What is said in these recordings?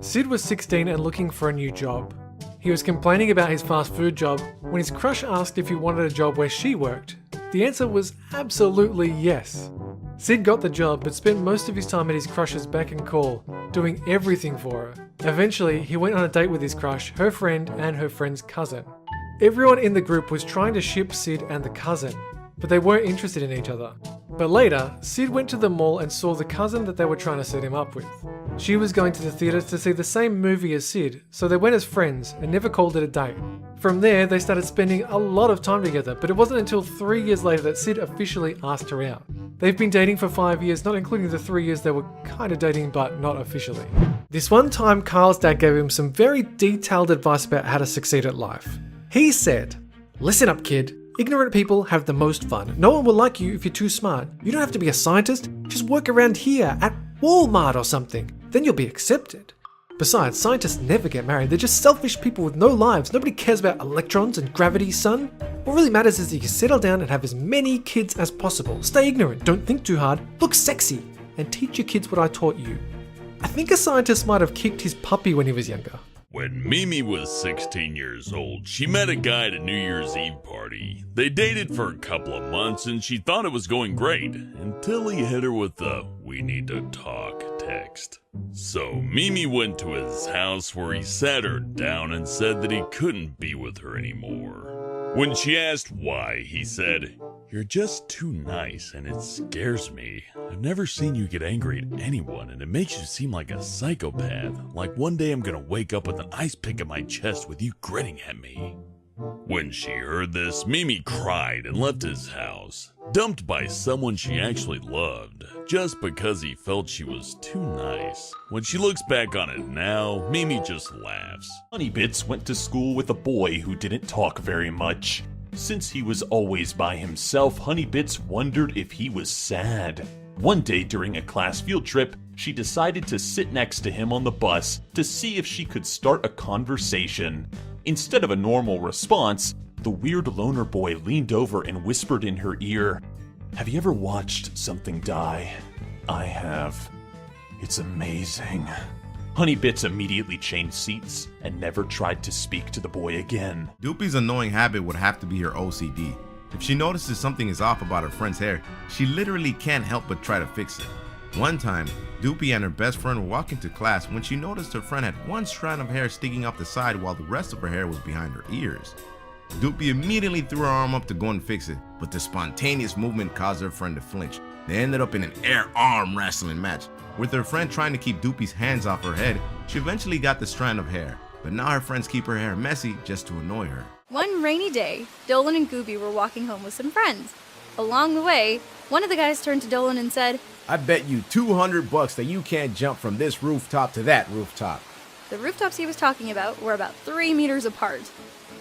Sid was 16 and looking for a new job. He was complaining about his fast food job when his crush asked if he wanted a job where she worked. The answer was absolutely yes. Sid got the job but spent most of his time at his crush's beck and call, doing everything for her. Eventually, he went on a date with his crush, her friend, and her friend's cousin. Everyone in the group was trying to ship Sid and the cousin, but they weren't interested in each other. But later, Sid went to the mall and saw the cousin that they were trying to set him up with. She was going to the theatre to see the same movie as Sid, so they went as friends and never called it a date. From there, they started spending a lot of time together, but it wasn't until 3 years later that Sid officially asked her out. They've been dating for 5 years, not including the 3 years they were kind of dating, but not officially. This one time, Kyle's dad gave him some very detailed advice about how to succeed at life. He said, "Listen up, kid. Ignorant people have the most fun. No one will like you if you're too smart. You don't have to be a scientist. Just work around here at Walmart or something. Then you'll be accepted. Besides, scientists never get married. They're just selfish people with no lives. Nobody cares about electrons and gravity, son. What really matters is that you settle down and have as many kids as possible. Stay ignorant. Don't think too hard. Look sexy. And teach your kids what I taught you." I think a scientist might have kicked his puppy when he was younger. When Mimi was 16 years old, she met a guy at a New Year's Eve party. They dated for a couple of months and she thought it was going great, until he hit her with the "we need to talk" text. So Mimi went to his house where he sat her down and said that he couldn't be with her anymore. When she asked why, he said, "You're just too nice and it scares me. I've never seen you get angry at anyone and it makes you seem like a psychopath. Like one day I'm gonna wake up with an ice pick in my chest with you grinning at me." When she heard this, Mimi cried and left his house, dumped by someone she actually loved, just because he felt she was too nice. When she looks back on it now, Mimi just laughs. Honeybits went to school with a boy who didn't talk very much. Since he was always by himself, Honeybits wondered if he was sad. One day during a class field trip, she decided to sit next to him on the bus to see if she could start a conversation. Instead of a normal response, the weird loner boy leaned over and whispered in her ear, "Have you ever watched something die? I have. It's amazing." Honeybits immediately changed seats and never tried to speak to the boy again. Doopy's annoying habit would have to be her OCD. If she notices something is off about her friend's hair, she literally can't help but try to fix it. One time, Doopy and her best friend were walking to class when she noticed her friend had one strand of hair sticking up the side while the rest of her hair was behind her ears. Doopy immediately threw her arm up to go and fix it, but the spontaneous movement caused her friend to flinch. They ended up in an air arm wrestling match. With her friend trying to keep Doopy's hands off her head, she eventually got the strand of hair. But now her friends keep her hair messy just to annoy her. One rainy day, Dolan and Gooby were walking home with some friends. Along the way, one of the guys turned to Dolan and said, "I bet you $200 that you can't jump from this rooftop to that rooftop." The rooftops he was talking about were about 3 meters apart.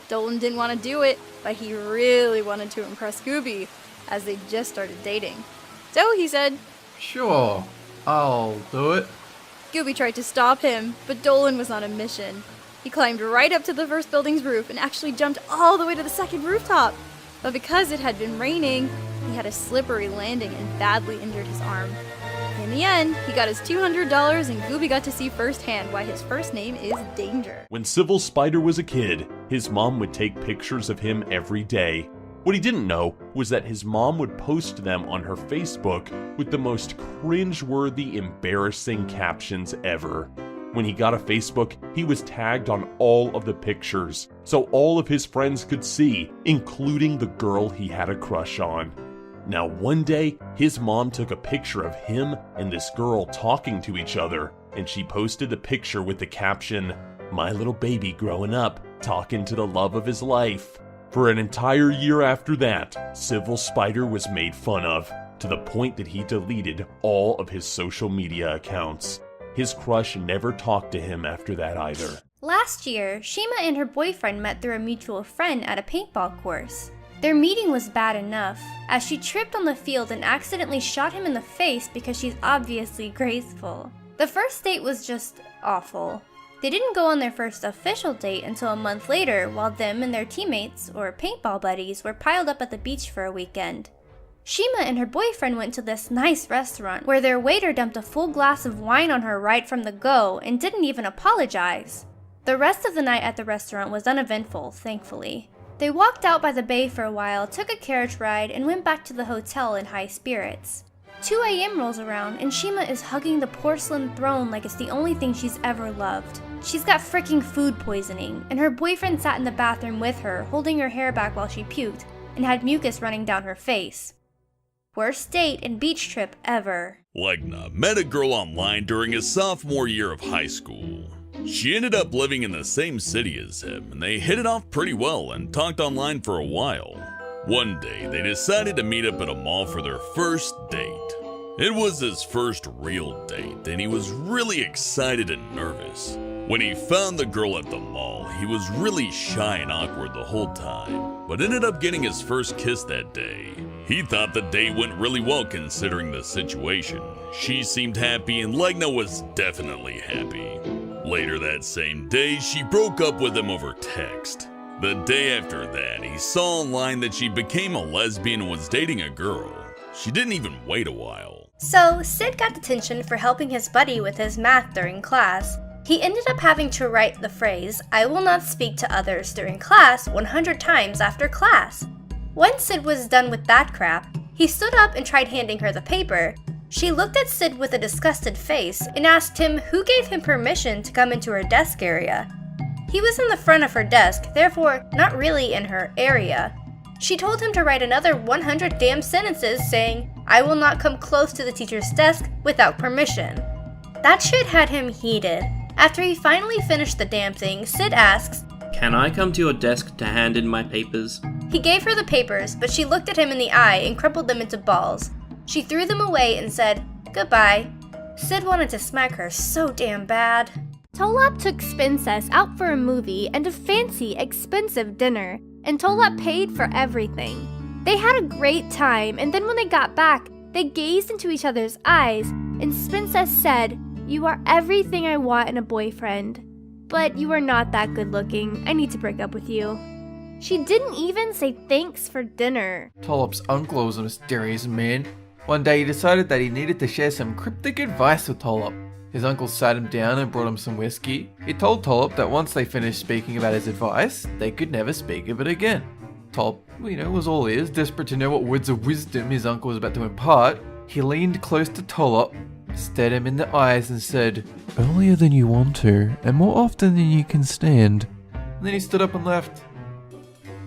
Dolan didn't want to do it, but he really wanted to impress Gooby, as they just started dating. So he said, "Sure, I'll do it." Gooby tried to stop him, but Dolan was on a mission. He climbed right up to the first building's roof and actually jumped all the way to the second rooftop. But because it had been raining, he had a slippery landing and badly injured his arm. In the end, he got his $200 and Gooby got to see firsthand why his first name is Danger. When Civil Spider was a kid, his mom would take pictures of him every day. What he didn't know was that his mom would post them on her Facebook with the most cringe-worthy, embarrassing captions ever. When he got a Facebook, he was tagged on all of the pictures, so all of his friends could see, including the girl he had a crush on. Now one day, his mom took a picture of him and this girl talking to each other, and she posted the picture with the caption, "My little baby growing up, talking to the love of his life." For an entire year after that, Civil Spider was made fun of, to the point that he deleted all of his social media accounts. His crush never talked to him after that either. Last year, Shima and her boyfriend met through a mutual friend at a paintball course. Their meeting was bad enough, as she tripped on the field and accidentally shot him in the face because she's obviously graceful. The first date was just awful. They didn't go on their first official date until a month later, while them and their teammates, or paintball buddies, were piled up at the beach for a weekend. Shima and her boyfriend went to this nice restaurant where their waiter dumped a full glass of wine on her right from the go and didn't even apologize. The rest of the night at the restaurant was uneventful, thankfully. They walked out by the bay for a while, took a carriage ride, and went back to the hotel in high spirits. 2 a.m. rolls around and Shima is hugging the porcelain throne like it's the only thing she's ever loved. She's got freaking food poisoning, and her boyfriend sat in the bathroom with her, holding her hair back while she puked, and had mucus running down her face. Worst date and beach trip ever. Legna met a girl online during his sophomore year of high school. She ended up living in the same city as him, and they hit it off pretty well and talked online for a while. One day, they decided to meet up at a mall for their first date. It was his first real date, and he was really excited and nervous. When he found the girl at the mall, he was really shy and awkward the whole time, but ended up getting his first kiss that day. He thought the date went really well considering the situation. She seemed happy and Legna was definitely happy. Later that same day, she broke up with him over text. The day after that, he saw online that she became a lesbian and was dating a girl. She didn't even wait a while. So, Sid got detention for helping his buddy with his math during class. He ended up having to write the phrase, "I will not speak to others during class" 100 times after class. Once Sid was done with that crap, he stood up and tried handing her the paper. She looked at Sid with a disgusted face and asked him who gave him permission to come into her desk area. He was in the front of her desk, therefore not really in her area. She told him to write another 100 damn sentences saying, "I will not come close to the teacher's desk without permission." That shit had him heated. After he finally finished the damn thing, Sid asks, "Can I come to your desk to hand in my papers?" He gave her the papers, but she looked at him in the eye and crumpled them into balls. She threw them away and said, "Goodbye." Sid wanted to smack her so damn bad. Tolop took Spincess out for a movie and a fancy, expensive dinner, and Tolop paid for everything. They had a great time, and then when they got back, they gazed into each other's eyes, and Spincess said, "You are everything I want in a boyfriend, but you are not that good looking. I need to break up with you." She didn't even say thanks for dinner. Tolop's uncle was a mysterious man. One day he decided that he needed to share some cryptic advice with Tolop. His uncle sat him down and brought him some whiskey. He told Tolop that once they finished speaking about his advice, they could never speak of it again. Tolop, was all ears, desperate to know what words of wisdom his uncle was about to impart. He leaned close to Tolop, stared him in the eyes and said, "Earlier than you want to, and more often than you can stand." And then he stood up and left.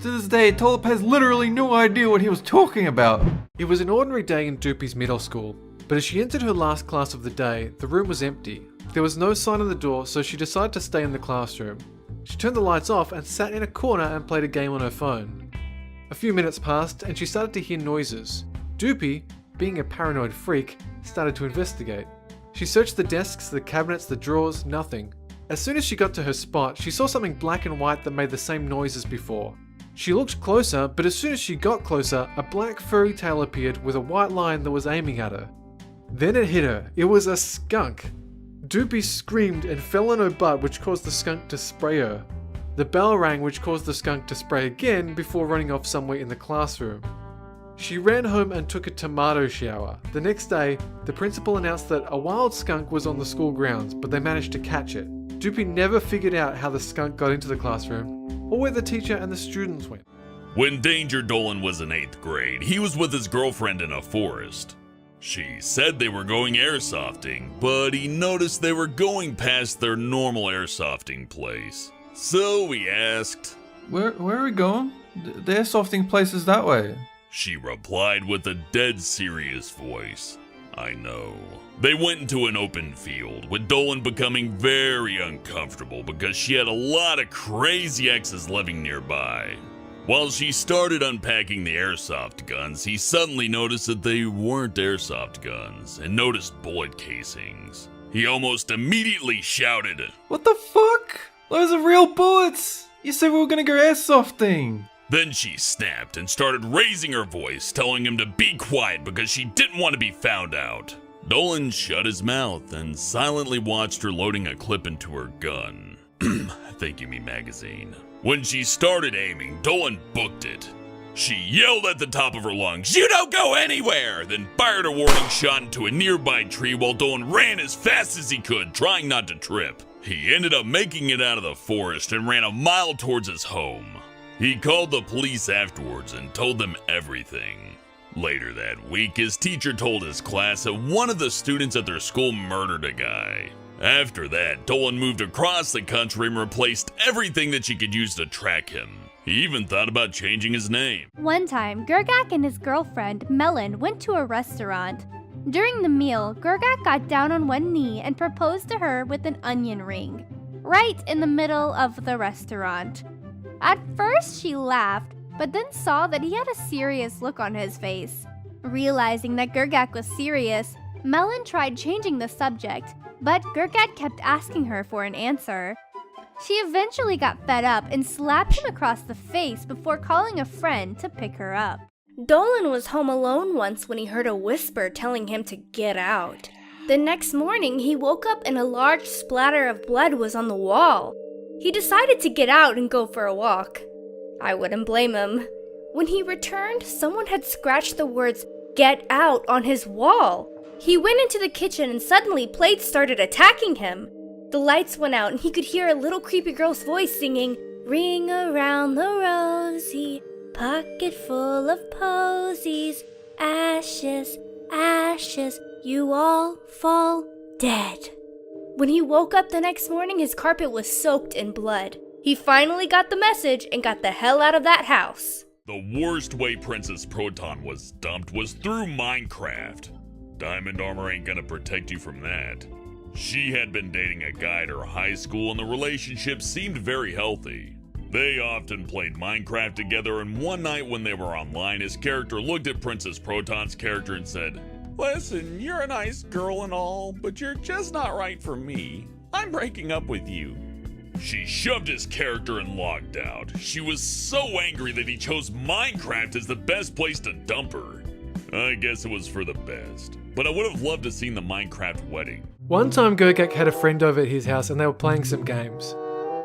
To this day, Tolop has literally no idea what he was talking about. It was an ordinary day in Doopy's middle school, but as she entered her last class of the day, the room was empty. There was no sign on the door, so she decided to stay in the classroom. She turned the lights off and sat in a corner and played a game on her phone. A few minutes passed and she started to hear noises. Doopy, being a paranoid freak, started to investigate. She searched the desks, the cabinets, the drawers, nothing. As soon as she got to her spot, she saw something black and white that made the same noise as before. She looked closer, but as soon as she got closer, a black furry tail appeared with a white line that was aiming at her. Then it hit her. It was a skunk. Doopy screamed and fell on her butt, which caused the skunk to spray her. The bell rang, which caused the skunk to spray again before running off somewhere in the classroom. She ran home and took a tomato shower. The next day, the principal announced that a wild skunk was on the school grounds, but they managed to catch it. Doopy never figured out how the skunk got into the classroom, or where the teacher and the students went. When Danger Dolan was in 8th grade, he was with his girlfriend in a forest. She said they were going airsofting, but he noticed they were going past their normal airsofting place. So he asked, Where are we going? The airsofting place is that way. She replied with a dead serious voice, "I know." They went into an open field, with Dolan becoming very uncomfortable because she had a lot of crazy exes living nearby. While she started unpacking the airsoft guns, he suddenly noticed that they weren't airsoft guns and noticed bullet casings. He almost immediately shouted, "What the fuck? Those are real bullets! You said we were gonna go airsofting!" Then she snapped and started raising her voice, telling him to be quiet because she didn't want to be found out. Dolan shut his mouth and silently watched her loading a clip into her gun. I think you mean magazine. When she started aiming, Dolan booked it. She yelled at the top of her lungs, "You don't go anywhere!" Then fired a warning shot into a nearby tree while Dolan ran as fast as he could, trying not to trip. He ended up making it out of the forest and ran a mile towards his home. He called the police afterwards and told them everything. Later that week, his teacher told his class that one of the students at their school murdered a guy. After that, Dolan moved across the country and replaced everything that she could use to track him. He even thought about changing his name. One time, Gergak and his girlfriend, Melon, went to a restaurant. During the meal, Gergak got down on one knee and proposed to her with an onion ring, right in the middle of the restaurant. At first, she laughed, but then saw that he had a serious look on his face. Realizing that Gergak was serious, Melon tried changing the subject, but Gergak kept asking her for an answer. She eventually got fed up and slapped him across the face before calling a friend to pick her up. Dolan was home alone once when he heard a whisper telling him to get out. The next morning, he woke up and a large splatter of blood was on the wall. He decided to get out and go for a walk. I wouldn't blame him. When he returned, someone had scratched the words, "Get out," on his wall. He went into the kitchen and suddenly plates started attacking him. The lights went out and he could hear a little creepy girl's voice singing, "Ring around the rosy, pocket full of posies, ashes, ashes, you all fall dead." When he woke up the next morning, his carpet was soaked in blood. He finally got the message and got the hell out of that house. The worst way Princess Proton was dumped was through Minecraft. Diamond armor ain't gonna protect you from that. She had been dating a guy at her high school and the relationship seemed very healthy. They often played Minecraft together, and one night when they were online, his character looked at Princess Proton's character and said, "Listen, you're a nice girl and all, but you're just not right for me. I'm breaking up with you." She shoved his character and logged out. She was so angry that he chose Minecraft as the best place to dump her. I guess it was for the best, but I would have loved to have seen the Minecraft wedding. One time Gergak had a friend over at his house and they were playing some games.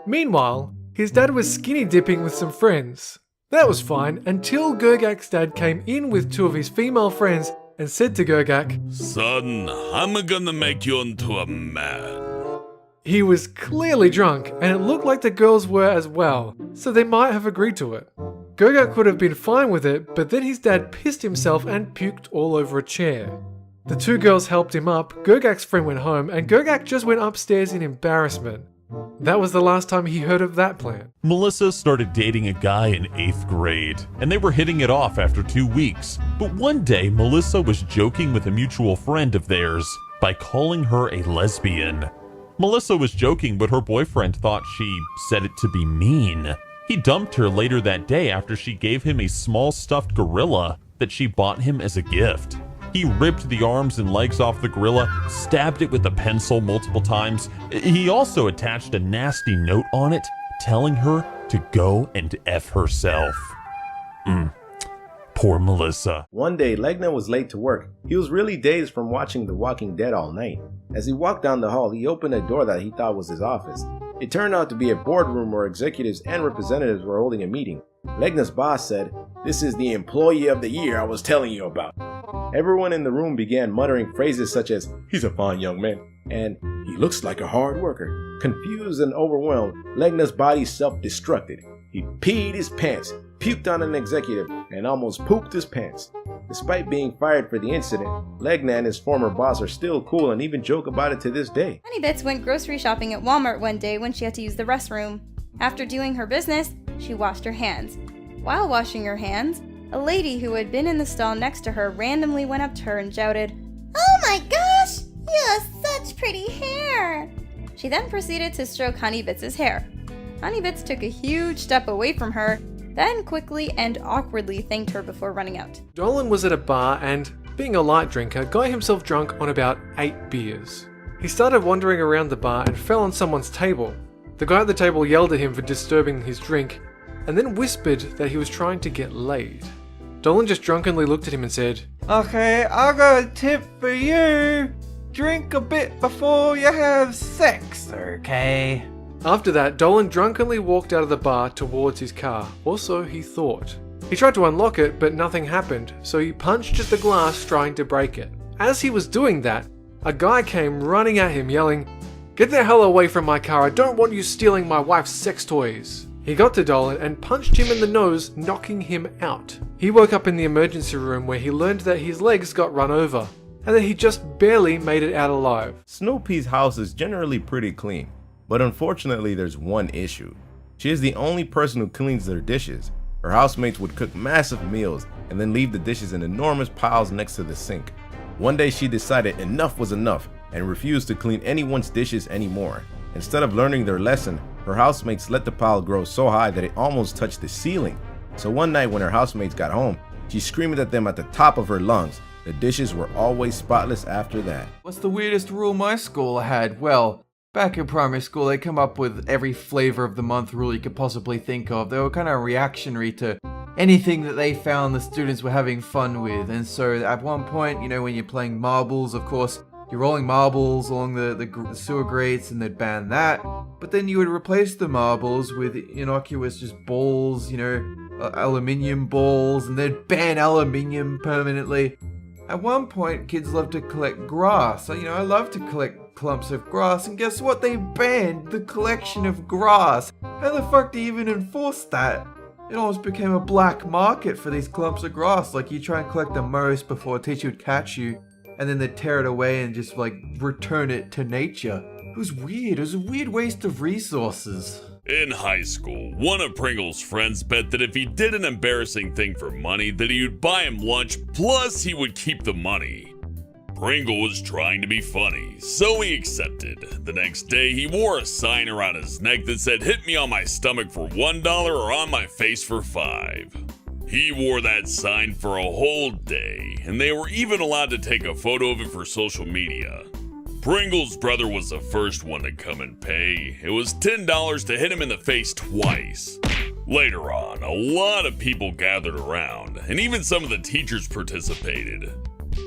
Meanwhile, his dad was skinny dipping with some friends. That was fine until Gergak's dad came in with two of his female friends and said to Gergak, "Son, I'm gonna make you into a man." He was clearly drunk and it looked like the girls were as well, so they might have agreed to it. Gergak could have been fine with it, but then his dad pissed himself and puked all over a chair. The two girls helped him up, Gergak's friend went home, and Gergak just went upstairs in embarrassment. That was the last time he heard of that plan. Melissa started dating a guy in 8th grade, and they were hitting it off after 2 weeks. But one day, Melissa was joking with a mutual friend of theirs by calling her a lesbian. Melissa was joking, but her boyfriend thought she said it to be mean. He dumped her later that day after she gave him a small stuffed gorilla that she bought him as a gift. He ripped the arms and legs off the gorilla, stabbed it with a pencil multiple times. He also attached a nasty note on it, telling her to go and F herself. Poor Melissa. One day, Legna was late to work. He was really dazed from watching The Walking Dead all night. As he walked down the hall, he opened a door that he thought was his office. It turned out to be a boardroom where executives and representatives were holding a meeting. Legna's boss said, "This is the employee of the year I was telling you about." Everyone in the room began muttering phrases such as, "He's a fine young man," and "He looks like a hard worker." Confused and overwhelmed, Legna's body self-destructed. He peed his pants, puked on an executive, and almost pooped his pants. Despite being fired for the incident, Legna and his former boss are still cool and even joke about it to this day. Honeybits went grocery shopping at Walmart one day when she had to use the restroom. After doing her business, she washed her hands. While washing her hands, a lady who had been in the stall next to her randomly went up to her and shouted, "Oh my gosh, you have such pretty hair!" She then proceeded to stroke Honeybits' hair. Honeybits took a huge step away from her, then quickly and awkwardly thanked her before running out. Dolan was at a bar and, being a light drinker, got himself drunk on about 8 beers. He started wandering around the bar and fell on someone's table. The guy at the table yelled at him for disturbing his drink, and then whispered that he was trying to get laid. Dolan just drunkenly looked at him and said, Okay, I'll got a tip for you. Drink a bit before you have sex, okay? After that, Dolan drunkenly walked out of the bar towards his car, or so he thought. He tried to unlock it, but nothing happened, so he punched at the glass trying to break it. As he was doing that, a guy came running at him yelling, "Get the hell away from my car, I don't want you stealing my wife's sex toys." He got to Dolan and punched him in the nose, knocking him out. He woke up in the emergency room where he learned that his legs got run over, and that he just barely made it out alive. Snoopy's house is generally pretty clean, but unfortunately there's one issue. She is the only person who cleans their dishes. Her housemates would cook massive meals and then leave the dishes in enormous piles next to the sink. One day she decided enough was enough and refused to clean anyone's dishes anymore. Instead of learning their lesson, her housemates let the pile grow so high that it almost touched the ceiling. So one night when her housemates got home, she screamed at them at the top of her lungs. The dishes were always spotless after that. What's the weirdest rule my school had? Well, back in primary school, they come up with every flavor of the month rule you could possibly think of. They were kind of reactionary to anything that they found the students were having fun with. And so at one point, when you're playing marbles, of course, you're rolling marbles along the sewer grates and they'd ban that. But then you would replace the marbles with innocuous just balls, aluminium balls, and they'd ban aluminium permanently. At one point, kids loved to collect grass. I love to collect clumps of grass, and guess what? They banned the collection of grass. How the fuck do you even enforce that? It almost became a black market for these clumps of grass. Like, you try and collect the most before a teacher would catch you, and then they'd tear it away and just, return it to nature. It was weird. It was a weird waste of resources. In high school, one of Pringle's friends bet that if he did an embarrassing thing for money, that he would buy him lunch, plus he would keep the money. Pringle was trying to be funny, so he accepted. The next day, he wore a sign around his neck that said, "Hit me on my stomach for $1 or on my face for $5." He wore that sign for a whole day, and they were even allowed to take a photo of it for social media. Pringle's brother was the first one to come and pay. It was $10 to hit him in the face twice. Later on, a lot of people gathered around, and even some of the teachers participated.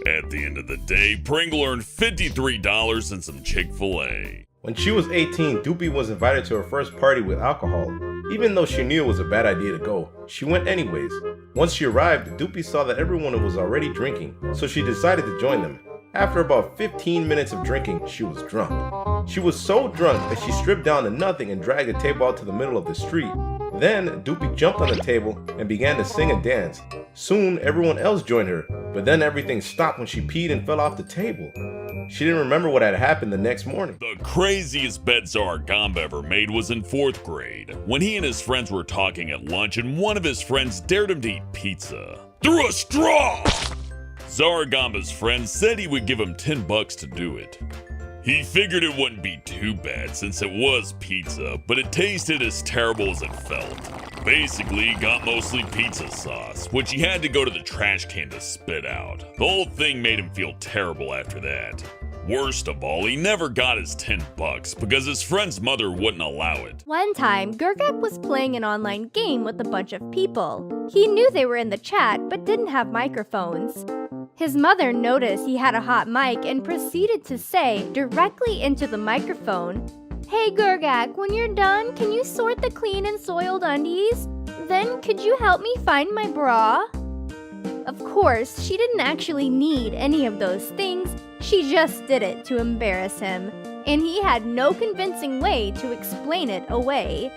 At the end of the day, Pringle earned $53 and some Chick-fil-A. When she was 18, Doopy was invited to her first party with alcohol. Even though she knew it was a bad idea to go, she went anyways. Once she arrived, Doopy saw that everyone was already drinking, so she decided to join them. After about 15 minutes of drinking, she was drunk. She was so drunk that she stripped down to nothing and dragged the table out to the middle of the street. Then, Doopy jumped on the table and began to sing and dance. Soon, everyone else joined her, but then everything stopped when she peed and fell off the table. She didn't remember what had happened the next morning. The craziest bet Zargamba ever made was in 4th grade, when he and his friends were talking at lunch and one of his friends dared him to eat pizza through a straw! Zargamba's friend said he would give him $10 to do it. He figured it wouldn't be too bad since it was pizza, but it tasted as terrible as it felt. Basically, he got mostly pizza sauce, which he had to go to the trash can to spit out. The whole thing made him feel terrible after that. Worst of all, he never got his $10 because his friend's mother wouldn't allow it. One time, Gurgak was playing an online game with a bunch of people. He knew they were in the chat, but didn't have microphones. His mother noticed he had a hot mic and proceeded to say directly into the microphone, "Hey Gurgak, when you're done, can you sort the clean and soiled undies? Then could you help me find my bra?" Of course, she didn't actually need any of those things, she just did it to embarrass him, and he had no convincing way to explain it away.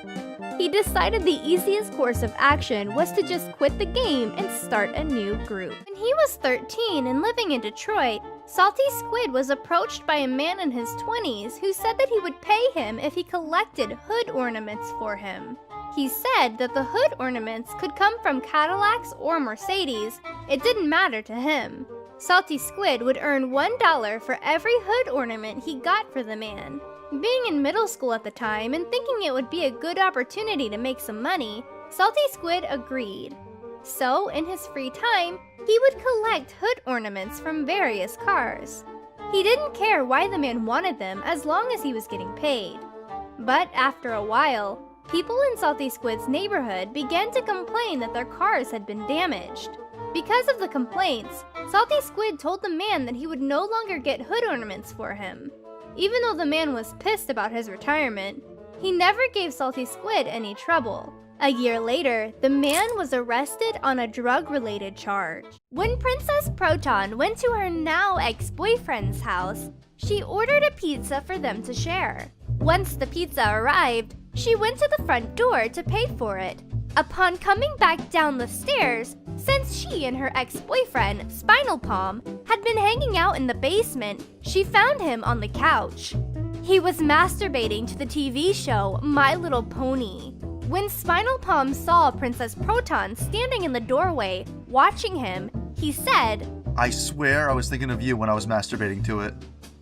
He decided the easiest course of action was to just quit the game and start a new group. When he was 13 and living in Detroit, Salty Squid was approached by a man in his 20s who said that he would pay him if he collected hood ornaments for him. He said that the hood ornaments could come from Cadillacs or Mercedes, it didn't matter to him. Salty Squid would earn $1 for every hood ornament he got for the man. Being in middle school at the time and thinking it would be a good opportunity to make some money, Salty Squid agreed. So, in his free time, he would collect hood ornaments from various cars. He didn't care why the man wanted them as long as he was getting paid. But after a while, people in Salty Squid's neighborhood began to complain that their cars had been damaged. Because of the complaints, Salty Squid told the man that he would no longer get hood ornaments for him. Even though the man was pissed about his retirement, he never gave Salty Squid any trouble. A year later, the man was arrested on a drug-related charge. When Princess Proton went to her now ex-boyfriend's house, she ordered a pizza for them to share. Once the pizza arrived, she went to the front door to pay for it. Upon coming back down the stairs, since she and her ex-boyfriend, Spinal Palm, had been hanging out in the basement, she found him on the couch. He was masturbating to the TV show My Little Pony. When Spinal Palm saw Princess Proton standing in the doorway, watching him, he said, "I swear I was thinking of you when I was masturbating to it."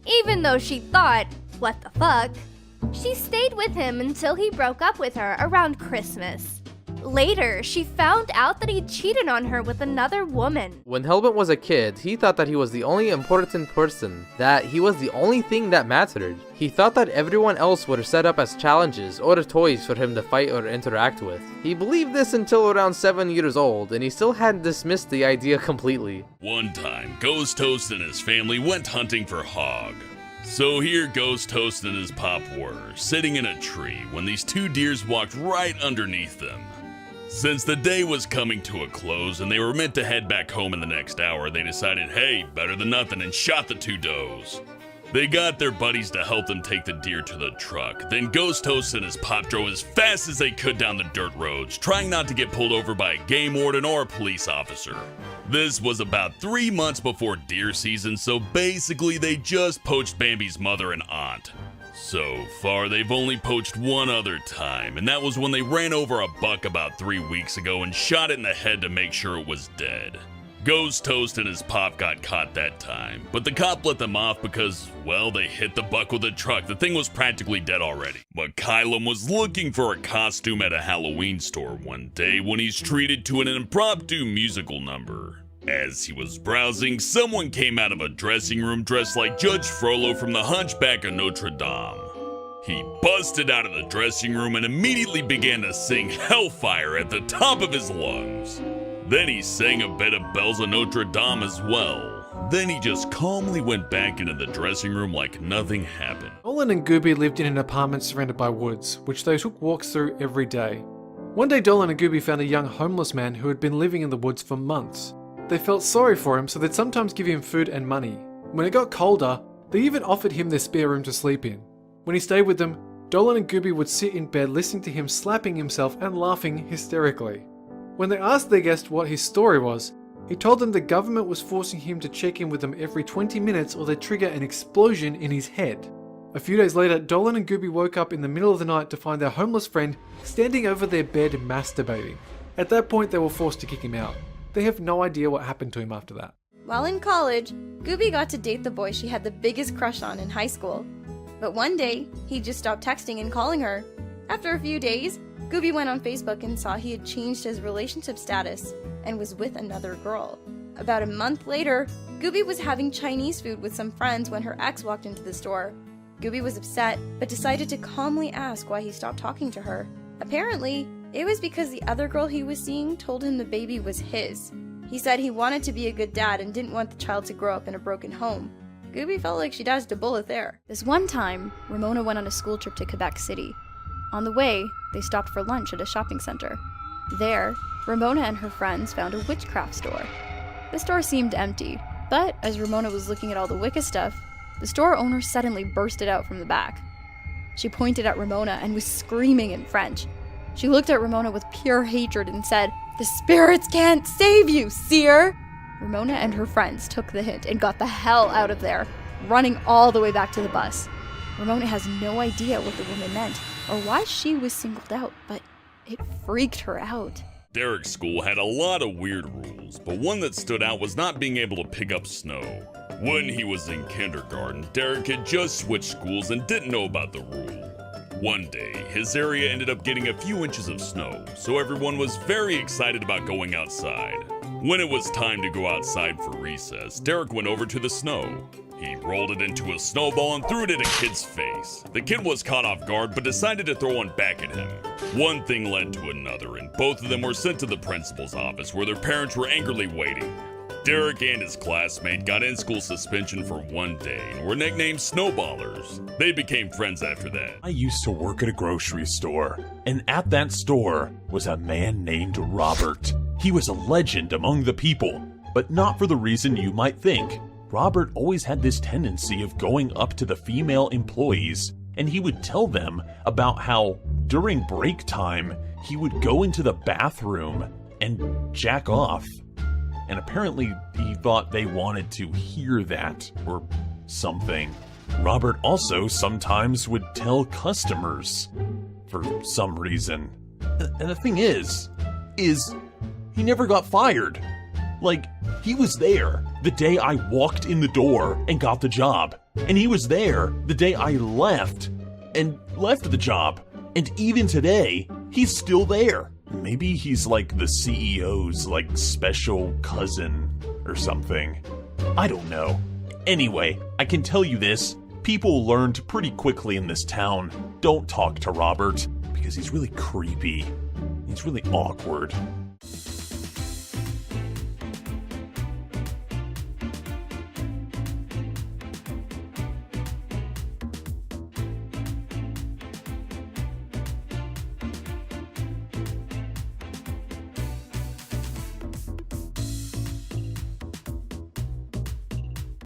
Even though she thought, what the fuck? She stayed with him until he broke up with her around Christmas. Later, she found out that he cheated on her with another woman. When Helmut was a kid, he thought that he was the only important person, that he was the only thing that mattered. He thought that everyone else would set up as challenges or toys for him to fight or interact with. He believed this until around 7 years old, and he still hadn't dismissed the idea completely. One time, Ghost Toast and his family went hunting for hog. So here Ghost Toast and his pop were, sitting in a tree, when these two deers walked right underneath them. Since the day was coming to a close and they were meant to head back home in the next hour, they decided, hey, better than nothing, and shot the two does. They got their buddies to help them take the deer to the truck. Then Ghost Toast and his pop drove as fast as they could down the dirt roads, trying not to get pulled over by a game warden or a police officer. This was about 3 months before deer season, so basically they just poached Bambi's mother and aunt. So far, they've only poached one other time, and that was when they ran over a buck about 3 weeks ago and shot it in the head to make sure it was dead. Ghost Toast and his pop got caught that time, but the cop let them off because, well, they hit the buck with a truck. The thing was practically dead already. But Kylam was looking for a costume at a Halloween store one day when he's treated to an impromptu musical number. As he was browsing, someone came out of a dressing room dressed like Judge Frollo from the Hunchback of Notre Dame. He busted out of the dressing room and immediately began to sing Hellfire at the top of his lungs. Then he sang a bit of Bells of Notre Dame as well. Then he just calmly went back into the dressing room like nothing happened. Dolan and Gooby lived in an apartment surrounded by woods, which they took walks through every day. One day Dolan and Gooby found a young homeless man who had been living in the woods for months. They felt sorry for him, so they'd sometimes give him food and money. When it got colder, they even offered him their spare room to sleep in. When he stayed with them, Dolan and Gooby would sit in bed listening to him slapping himself and laughing hysterically. When they asked their guest what his story was, he told them the government was forcing him to check in with them every 20 minutes or they'd trigger an explosion in his head. A few days later, Dolan and Gooby woke up in the middle of the night to find their homeless friend standing over their bed masturbating. At that point, they were forced to kick him out. They have no idea what happened to him after that. While in college, Gooby got to date the boy she had the biggest crush on in high school. But one day, he just stopped texting and calling her. After a few days, Gooby went on Facebook and saw he had changed his relationship status and was with another girl. About a month later, Gooby was having Chinese food with some friends when her ex walked into the store. Gooby was upset, but decided to calmly ask why he stopped talking to her. Apparently, it was because the other girl he was seeing told him the baby was his. He said he wanted to be a good dad and didn't want the child to grow up in a broken home. Gooby felt like she dodged a bullet there. This one time, Ramona went on a school trip to Quebec City. On the way, they stopped for lunch at a shopping center. There, Ramona and her friends found a witchcraft store. The store seemed empty, but as Ramona was looking at all the Wicca stuff, the store owner suddenly bursted out from the back. She pointed at Ramona and was screaming in French. She looked at Ramona with pure hatred and said, "The spirits can't save you, seer!" Ramona and her friends took the hint and got the hell out of there, running all the way back to the bus. Ramona has no idea what the woman meant or why she was singled out, but it freaked her out. Derek's school had a lot of weird rules, but one that stood out was not being able to pick up snow. When he was in kindergarten, Derek had just switched schools and didn't know about the rule. One day, his area ended up getting a few inches of snow, so everyone was very excited about going outside. When it was time to go outside for recess, Derek went over to the snow. He rolled it into a snowball and threw it at a kid's face. The kid was caught off guard but decided to throw one back at him. One thing led to another, and both of them were sent to the principal's office where their parents were angrily waiting. Derek and his classmate got in-school suspension for one day and were nicknamed Snowballers. They became friends after that. I used to work at a grocery store, and at that store was a man named Robert. He was a legend among the people, but not for the reason you might think. Robert always had this tendency of going up to the female employees, and he would tell them about how, during break time, he would go into the bathroom and jack off. And apparently he thought they wanted to hear that, or something. Robert also sometimes would tell customers, for some reason. And the thing is he never got fired. Like, he was there the day I walked in the door and got the job. And he was there the day I left the job. And even today, he's still there. Maybe he's like the CEO's, like, special cousin or something. I don't know. Anyway, I can tell you this. People learned pretty quickly in this town, don't talk to Robert, because he's really creepy. He's really awkward.